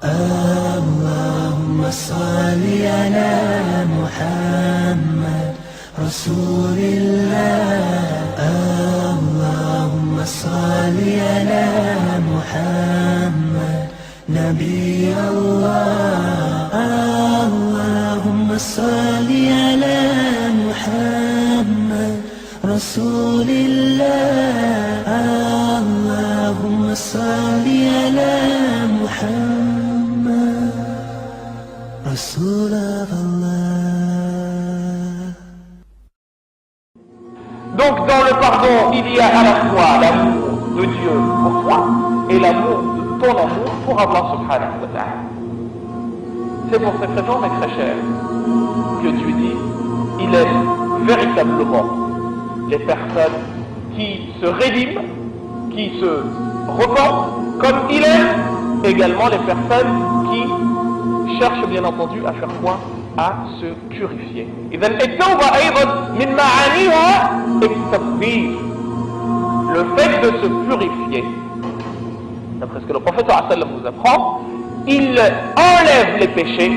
اللهم صل على محمد رسول الله. اللهم صل على محمد نبي الله. اللهم صل على محمد رسول الله. اللهم صل على محمد رسول الله. Donc dans le pardon, il y a à la fois l'amour de Dieu pour toi et l'amour de ton amour pour Allah subhanahu wa ta'ala. C'est pour cette raison, mes très chers, que Dieu dit, il aime véritablement les personnes qui se rédiment, qui se repentent, comme il aime également les personnes qui cherchent bien entendu à faire quoi? À se purifier. إذن التوبة أيضا من معانيها التطهير. Le fait de se purifier, d'après ce que le prophète sallallahu alayhi wa sallam nous apprend, il enlève les péchés.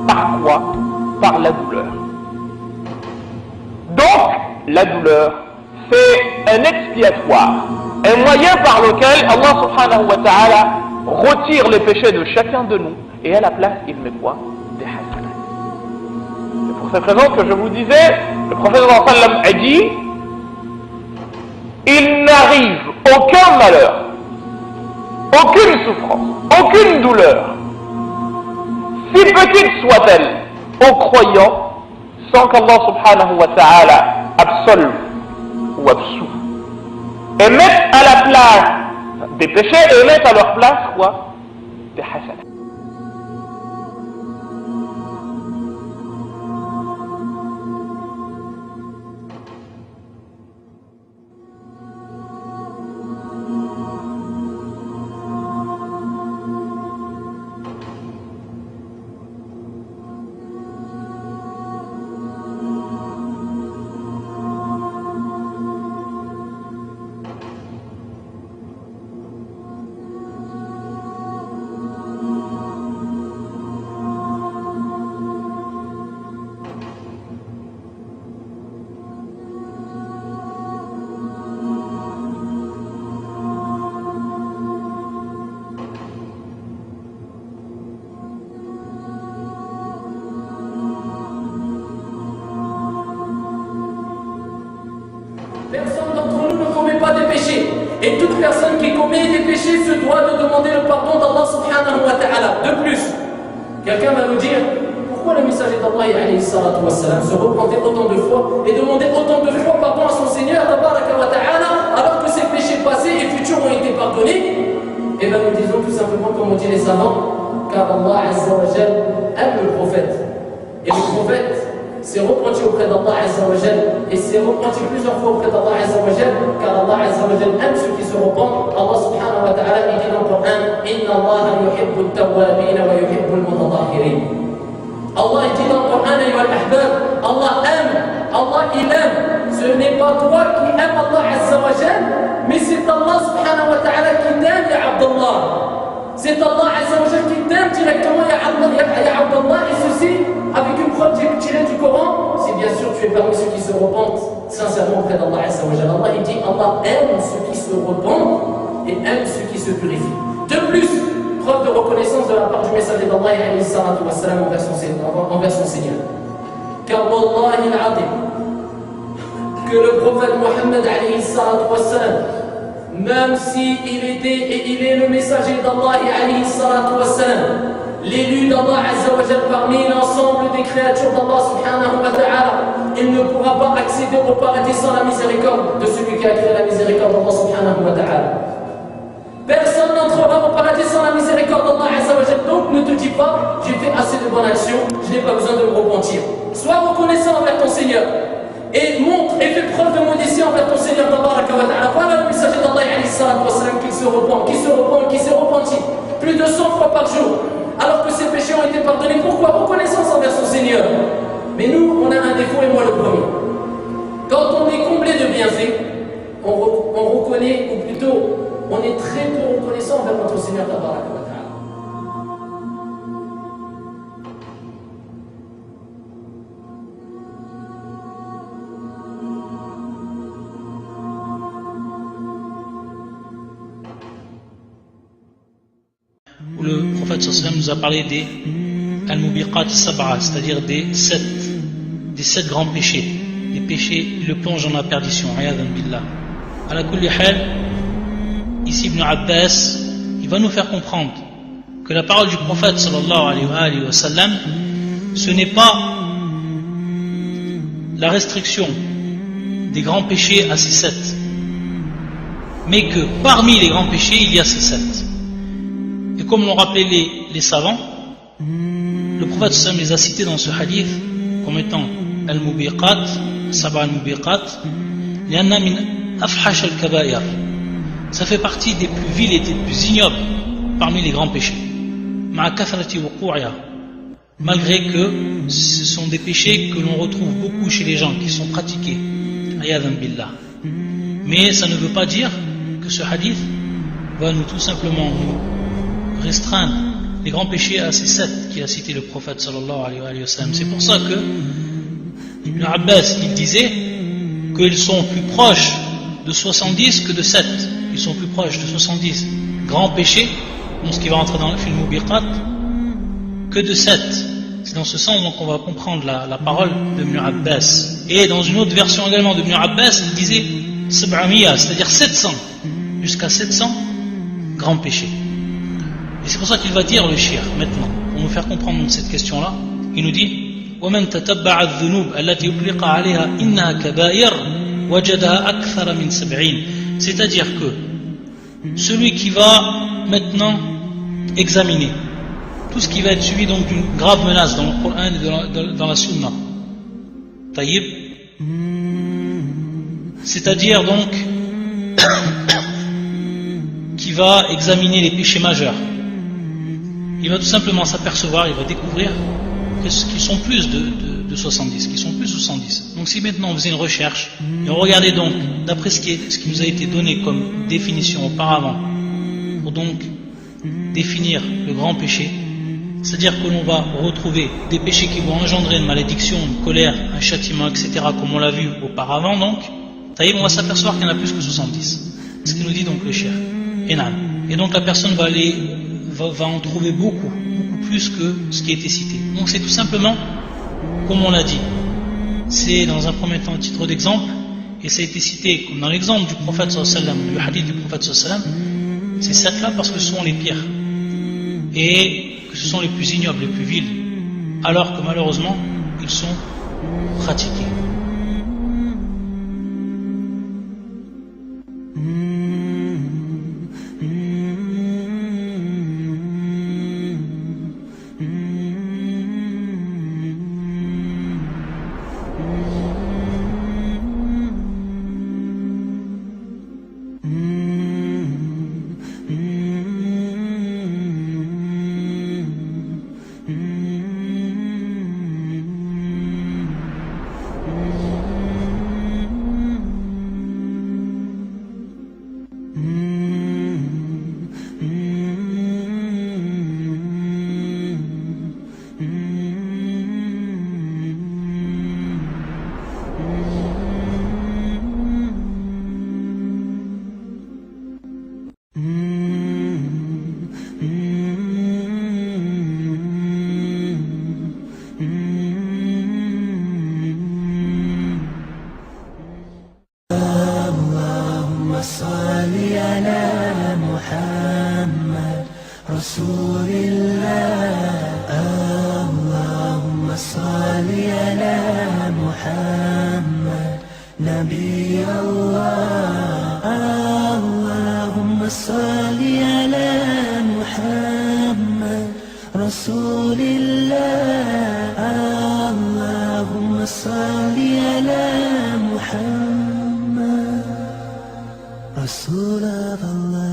Par quoi? Par la douleur. Donc, la douleur, c'est un expiatoire, un moyen par lequel Allah subhanahu wa ta'ala retire les péchés de chacun de nous, et à la place, il met quoi? Des hasanat. C'est pour cette raison que je vous disais, le prophète sallallahu alayhi wa sallam a dit, il n'arrive aucun malheur, aucune souffrance, aucune douleur, si petite soit-elle, aux croyants, sans qu'Allah subhanahu wa ta'ala absolve ou absout, et mette à la place des péchés et mette à leur place quoi? Des hasanat. Personne d'entre nous ne commet pas des péchés. Et toute personne qui commet des péchés se doit de demander le pardon d'Allah subhanahu wa ta'ala. De plus, quelqu'un va nous dire, pourquoi le messager d'Allah alayhi salatu wa salam se repentait autant de fois et demandait autant de fois pardon à son Seigneur tabaraka wa ta'ala alors que ses péchés passés et futurs ont été pardonnés? Et bien nous disons tout simplement comme on dit les savants, car Allah azza wa jal aime le prophète. Et le prophète s'est repenti auprès d'Allah azza wa jal et s'est repenti plusieurs fois auprès d'Allah azza wa jal, car Allah azza wa jal aime ceux qui se repentent. Allah subhanahu wa ta'ala dit dans le Coran, Inna Allah yuhibbu at-tawwabin wa yuhibbu al-mutatahhirin. Allah dit dans le Coran, ayyuha al-ahbab, Allah aime, Allah il aime. Ce n'est pas toi qui aimes Allah azza wa jal, mais c'est Allah subhanahu wa ta'ala qui t'aime, ya Abdullah. C'est Allah azza wa jal qui t'aime directement, ya Abdullah, et ceci avec une preuve tirée du Coran, si bien sûr tu es parmi ceux qui se repentent sincèrement auprès d'Allah azza wa jal. Allah il dit, Allah aime ceux qui se repentent et aime ceux qui se purifient. De plus, preuve de reconnaissance de la part du messager d'Allah alayhi salatu wa salam envers son Seigneur. Car wallahi al-azim, que le prophète Mohammed alayhi salatu wa salam, même s'il était et il est le messager d'Allah alayhi salatu wa salam, l'élu d'Allah azza wa jal parmi l'ensemble des créatures d'Allah subhanahu wa ta'ala, il ne pourra pas accéder au paradis sans la miséricorde de celui qui a créé la miséricorde d'Allah subhanahu wa ta'ala. Personne n'entrera au paradis sans la miséricorde d'Allah azza wa jal. Donc ne te dis pas, j'ai fait assez de bonnes actions, je n'ai pas besoin de me repentir. Sois reconnaissant envers ton Seigneur et montre et fais preuve de modestie envers ton Seigneur tabaraka wa ta'ala. Voilà le messager d'Allah alayhi salatu wa salam qui se repent, qui se repentit plus de 100 fois par jour, alors que ses péchés ont été pardonnés. Pourquoi? Reconnaissance envers son Seigneur. Mais nous, on a un défaut, et moi le premier. Quand on est comblé de bienfaits, on reconnaît, ou plutôt, on est très peu reconnaissant envers notre Seigneur tabaraka wa ta'ala. où le prophète sallallahu alayhi wa sallam nous a parlé des al-mubiqat sab'a, c'est-à-dire des sept grands péchés, des péchés qui le plongent dans la perdition. Ayadan billah. Ala kulli hal, ici Ibn Abbas, il va nous faire comprendre que la parole du prophète sallallahu alayhi wa sallam, ce n'est pas la restriction des grands péchés à ces sept, mais que parmi les grands péchés il y a ces sept. Et comme l'ont rappelé les savants, le prophète sallallahu alayhi wa sallam les a cités dans ce hadith comme étant al-mubiqat, sab'a al-mubiqat, lianna min afhash al-kaba'ir. Ça fait partie des plus vils et des plus ignobles parmi les grands péchés. Ma'a kathrati wuqu'iha, malgré que ce sont des péchés que l'on retrouve beaucoup chez les gens qui sont pratiqués. Ayadan billah. Mais ça ne veut pas dire que ce hadith va nous tout simplement nous restreindre les grands péchés à ces sept qui a cité le prophète sallallahu alayhi wa sallam. C'est pour ça que Ibn Abbas il disait qu'ils sont plus proches de 70 que de 7. Ils sont plus proches de 70 grands péchés, donc ce qui va entrer dans le film Mubiqat, que de 7. C'est dans ce sens donc on va comprendre la parole de Ibn Abbas. Et dans une autre version également de Ibn Abbas, il disait Sab'amiya, c'est-à-dire 700, jusqu'à 700 grands péchés. Et c'est pour ça qu'il va dire le shir maintenant, pour nous faire comprendre cette question-là. Il nous dit وَمَنْ تَتَبَّعَ الذُّنُوبَ الَّتِي أُطْلِقَ عَلَيْهَا إِنَّهَا كَبَائِرٌ وَجَدَهَا أَكْثَرَ مِنْ 70. C'est-à-dire que celui qui va maintenant examiner tout ce qui va être suivi donc d'une grave menace dans le Coran et dans la Sunna, taïb, c'est-à-dire donc qui va examiner les péchés majeurs, il va tout simplement s'apercevoir, il va découvrir qu'ils sont plus de 70, qu'ils sont plus de 70. Donc si maintenant on faisait une recherche et on regardait donc d'après ce qui nous a été donné comme définition auparavant, pour donc définir le grand péché, c'est-à-dire que l'on va retrouver des péchés qui vont engendrer une malédiction, une colère, un châtiment, etc., comme on l'a vu auparavant, donc taïb, on va s'apercevoir qu'il y en a plus que 70. C'est ce que nous dit donc le shir. Et donc la personne va en trouver beaucoup plus que ce qui a été cité. Donc c'est tout simplement, comme on l'a dit, c'est dans un premier temps un titre d'exemple, et ça a été cité comme dans l'exemple du prophète sallallahu alayhi wa sallam, le hadith du prophète sallallahu alayhi wa sallam, c'est sept-là parce que ce sont les pires, et que ce sont les plus ignobles, les plus vils, alors que malheureusement, ils sont pratiqués. رسول الله